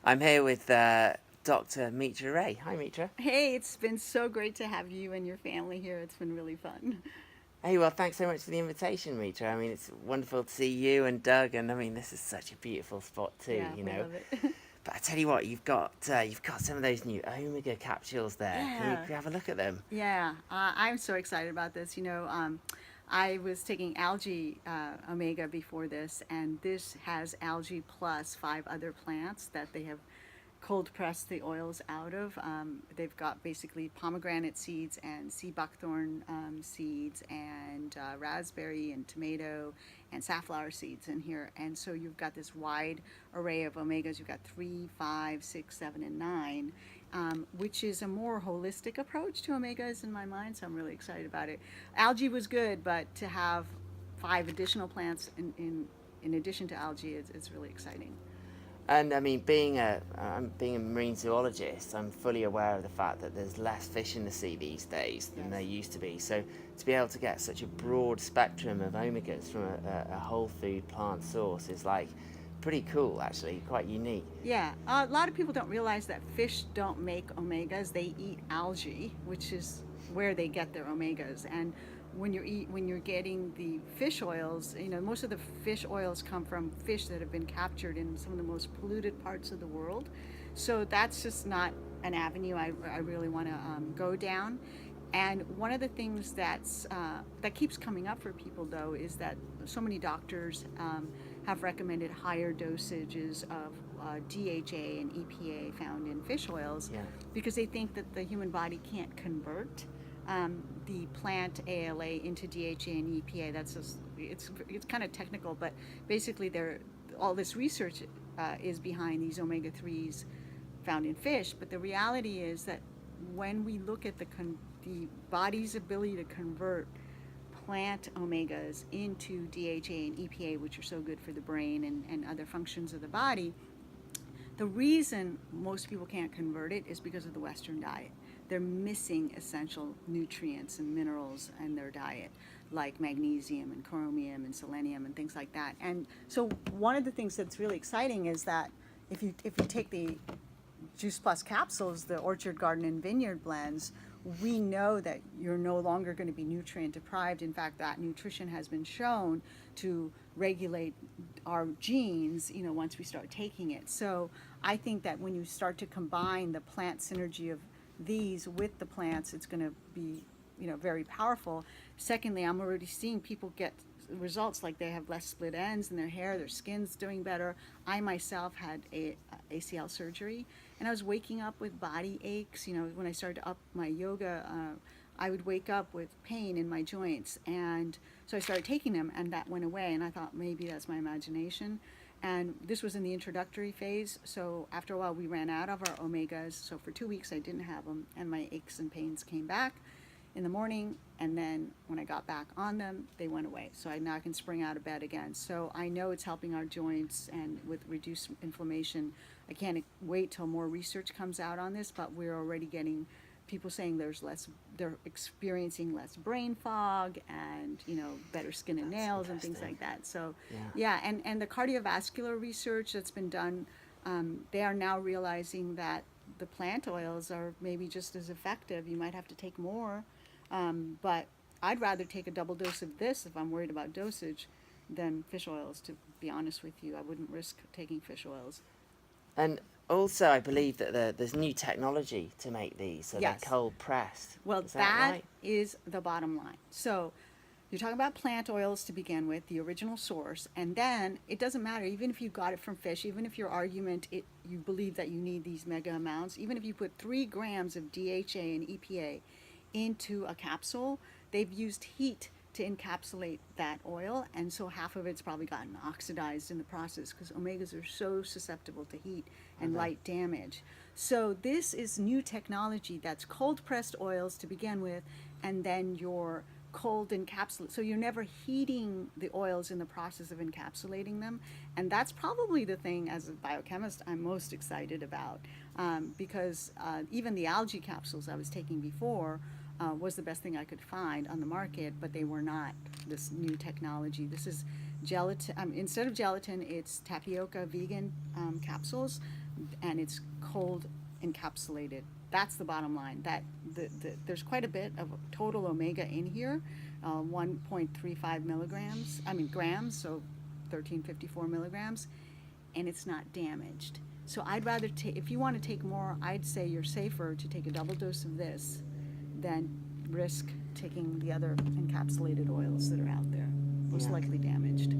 I'm here with Dr. Mitra Ray. Hi, Mitra. Hey, it's been so great to have you and your family here. It's been really fun. Hey, well, thanks so much for the invitation, Mitra. I mean, it's wonderful to see you and Doug, and I mean, this is such a beautiful spot too, Yeah, you we know. love it. But I tell you what, you've got some of those new omega capsules there. Yeah, Can we have a look at them? yeah. I'm so excited about this. I was taking algae omega before this, and this has algae plus five other plants that they have cold pressed the oils out of. They've got basically pomegranate seeds and sea buckthorn seeds and raspberry and tomato and safflower seeds in here. And so you've got this wide array of omegas. You've got 3, 5, 6, 7, and 9. Which is a more holistic approach to omegas in my mind, so I'm really excited about it. Algae was good, but to have five additional plants in addition to algae is really exciting. And I mean, being a marine zoologist, I'm fully aware of the fact that there's less fish in the sea these days than there Yes. used to be. So to be able to get such a broad spectrum of omegas from a whole food plant source is like pretty cool, actually, quite unique. Yeah, a lot of people don't realize that fish don't make omegas. They eat algae, which is where they get their omegas. And when you're getting the fish oils, most of the fish oils come from fish that have been captured in some of the most polluted parts of the world. So that's just not an avenue I really want to go down. And one of the things that keeps coming up for people, though, is that so many doctors have recommended higher dosages of DHA and EPA found in fish oils Yeah. because they think that the human body can't convert the plant ALA into DHA and EPA. It's kind of technical, but basically all this research is behind these omega 3s found in fish. But the reality is that when we look at the body's ability to convert plant omegas into DHA and EPA, which are so good for the brain and other functions of the body, the reason most people can't convert it is because of the Western diet. They're missing essential nutrients and minerals in their diet, like magnesium and chromium and selenium and things like that. And so one of the things that's really exciting is that if you take the Juice Plus capsules, the Orchard, Garden, and Vineyard blends, we know that you're no longer going to be nutrient deprived. In fact, that nutrition has been shown to regulate our genes, once we start taking it. So I think that when you start to combine the plant synergy of these with the plants, it's going to be, very powerful. Secondly, I'm already seeing people get results like they have less split ends in their hair, their skin's doing better. I myself had a ACL surgery, and I was waking up with body aches. When I started to up my yoga, I would wake up with pain in my joints, and so I started taking them, and that went away. And I thought maybe that's my imagination. And this was in the introductory phase, so after a while we ran out of our omegas. So for 2 weeks I didn't have them, and my aches and pains came back in the morning, and then when I got back on them, they went away. So I now can spring out of bed again. So I know it's helping our joints and with reduced inflammation. I can't wait till more research comes out on this, but we're already getting people saying they're experiencing less brain fog and better skin and That's nails and things interesting. like that. So Yeah. yeah, and the cardiovascular research that's been done, they are now realizing that the plant oils are maybe just as effective. You might have to take more, but I'd rather take a double dose of this if I'm worried about dosage than fish oils, to be honest with you. I wouldn't risk taking fish oils. And also, I believe that there's new technology to make these, so they're Yes. cold pressed. Well, Is that that right? is the bottom line. So you're talking about plant oils to begin with, the original source, and then it doesn't matter, even if you got it from fish, even if your argument, you believe that you need these mega amounts, even if you put 3 grams of DHA and EPA into a capsule, they've used heat to encapsulate that oil, and so half of it's probably gotten oxidized in the process because omegas are so susceptible to heat and Okay. light damage. So this is new technology that's cold pressed oils to begin with, and then your cold encapsulate. So you're never heating the oils in the process of encapsulating them, and that's probably the thing as a biochemist I'm most excited about, because even the algae capsules I was taking before was the best thing I could find on the market, but they were not this new technology. This is gelatin. Instead of gelatin, it's tapioca vegan capsules and it's cold encapsulated. That's the bottom line. That there's quite a bit of total omega in here, 1.35 milligrams. I mean grams, so 1354 milligrams, and it's not damaged. So I'd rather take, if you want to take more, I'd say you're safer to take a double dose of this than risk taking the other encapsulated oils that are out there, most likely damaged.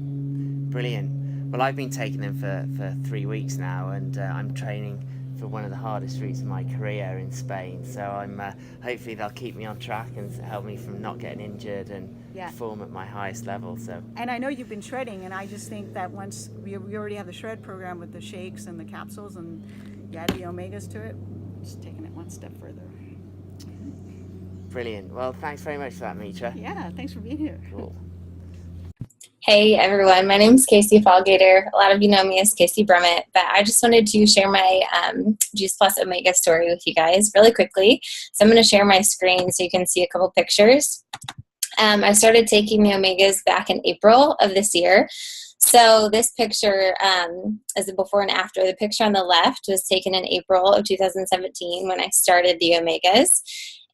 Brilliant. Well, I've been taking them for 3 weeks now, and I'm training for one of the hardest routes of my career in Spain. So I'm hopefully they'll keep me on track and help me from not getting injured and perform at my highest level. So. And I know you've been shredding, and I just think that once we already have the shred program with the shakes and the capsules, and you add the omegas to it, just taking it one step further. Brilliant. Well, thanks very much for that, Mitra. Yeah, thanks for being here. Cool. Hey everyone, my name is Casey Fallgater. A lot of you know me as Casey Brummett, but I just wanted to share my Juice Plus Omega story with you guys really quickly. So I'm going to share my screen so you can see a couple pictures. I started taking the Omegas back in April of this year. So this picture is a before and after. The picture on the left was taken in April of 2017 when I started the Omegas.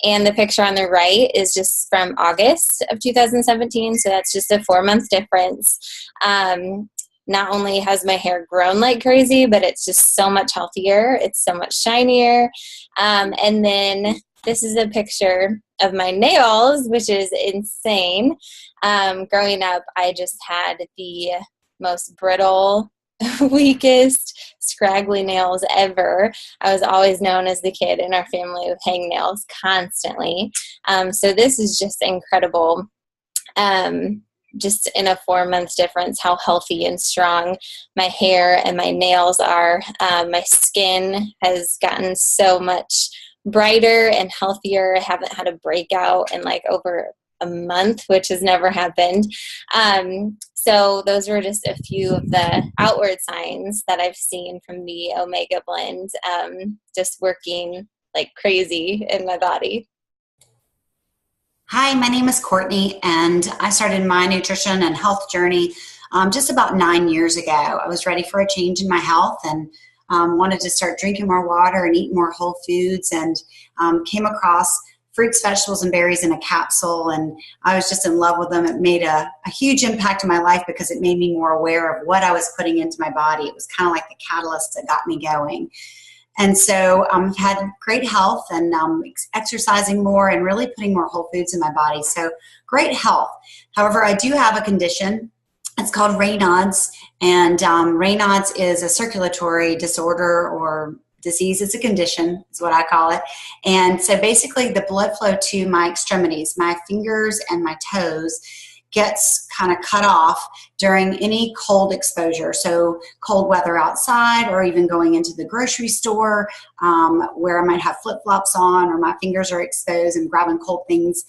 And the picture on the right is just from August of 2017, so that's just a 4-month difference. Not only has my hair grown like crazy, but it's just so much healthier. It's so much shinier. And then this is a picture of my nails, which is insane. Growing up, I just had the most brittle, weakest, scraggly nails ever. I was always known as the kid in our family with hangnails constantly. So this is just incredible. Just in a 4-month difference, how healthy and strong my hair and my nails are. My skin has gotten so much brighter and healthier. I haven't had a breakout in like over a month, which has never happened. So those were just a few of the outward signs that I've seen from the Omega blend, just working like crazy in my body. Hi, my name is Courtney, and I started my nutrition and health journey just about 9 years ago. I was ready for a change in my health and wanted to start drinking more water and eat more whole foods, and came across fruits, vegetables, and berries in a capsule, and I was just in love with them. It made a huge impact in my life because it made me more aware of what I was putting into my body. It was kind of like the catalyst that got me going. And so I've had great health and exercising more and really putting more whole foods in my body. So great health. However, I do have a condition. It's called Raynaud's, and Raynaud's is a circulatory disorder or disease. It's a condition, is what I call it. And so basically the blood flow to my extremities, my fingers and my toes, gets kind of cut off during any cold exposure. So cold weather outside, or even going into the grocery store where I might have flip-flops on or my fingers are exposed and grabbing cold things,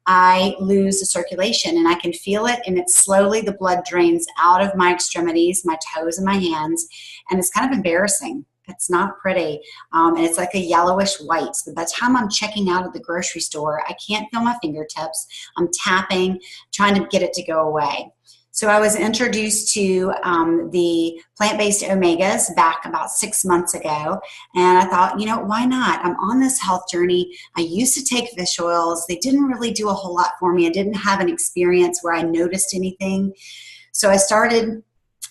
I lose the circulation, and I can feel it, and it's slowly the blood drains out of my extremities, my toes and my hands, and it's kind of embarrassing. It's not pretty, and it's like a yellowish white. So by the time I'm checking out at the grocery store, I can't feel my fingertips. I'm tapping, trying to get it to go away. So I was introduced to the plant-based omegas back about 6 months ago, and I thought, you know, why not? I'm on this health journey. I used to take fish oils. They didn't really do a whole lot for me. I didn't have an experience where I noticed anything. So I started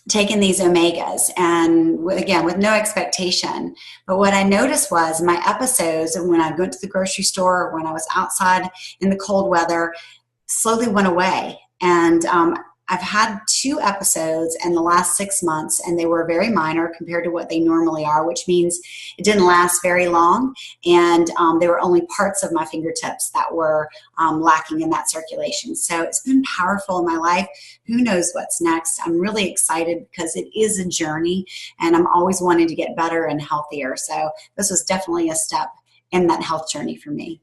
taking these omegas, and again, with no expectation. But what I noticed was my episodes, when I went to the grocery store, or when I was outside in the cold weather, slowly went away. And I've had 2 episodes in the last 6 months, and they were very minor compared to what they normally are, which means it didn't last very long, and they were only parts of my fingertips that were lacking in that circulation. So it's been powerful in my life. Who knows what's next? I'm really excited because it is a journey, and I'm always wanting to get better and healthier. So this was definitely a step in that health journey for me.